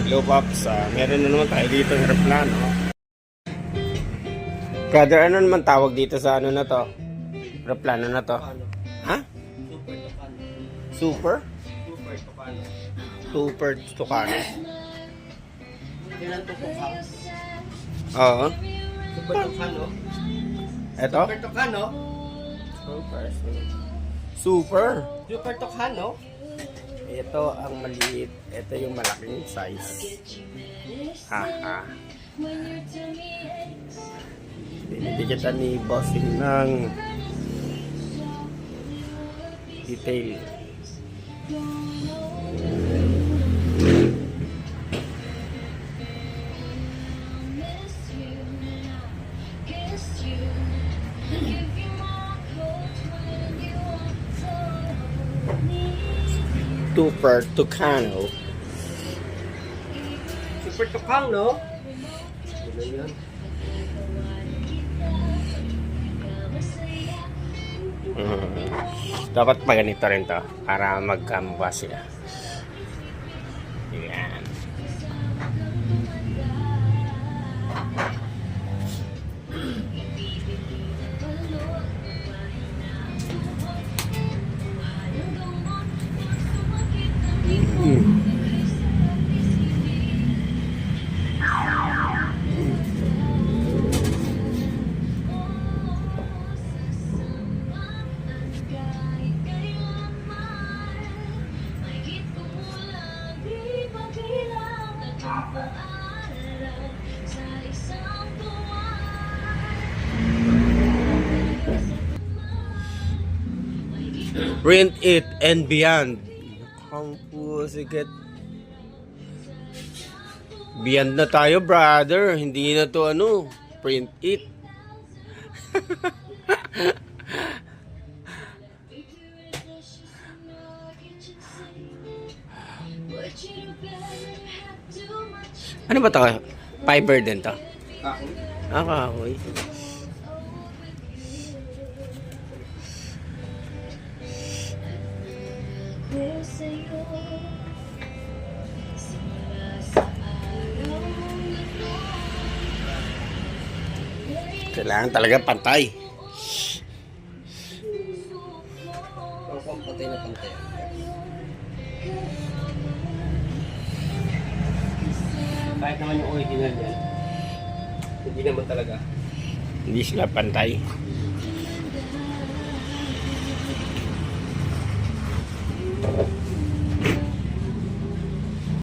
Hello, Pops. Meron na naman tayo dito ng aeroplano. Brother, ano naman tawag dito sa ano na to? Aeroplano na to? Ha? Super? Super Tucano. Super Tucano. Ilan Tucano? Oo. Super Tucano. Eto? Super Tucano. Super. Super Tucano. Ito ang maliit. Ito yung malaking size. Haha. Binibigyan ni bossing ng detail. Super Tucano. Super Tucano. Ano yan? Dapat pa ganito rin to para magkamukha sila. Yan. Print it and beyond. Sige. Beyond na tayo, brother. Hindi na to ano. Print it. Ano ba to? Fiber din to? Kahoy. Kahoy. Kailangan talaga pantay. Ang patay na pantay. Kahit naman yung original yan, hindi naman talaga. Hindi sila pantay.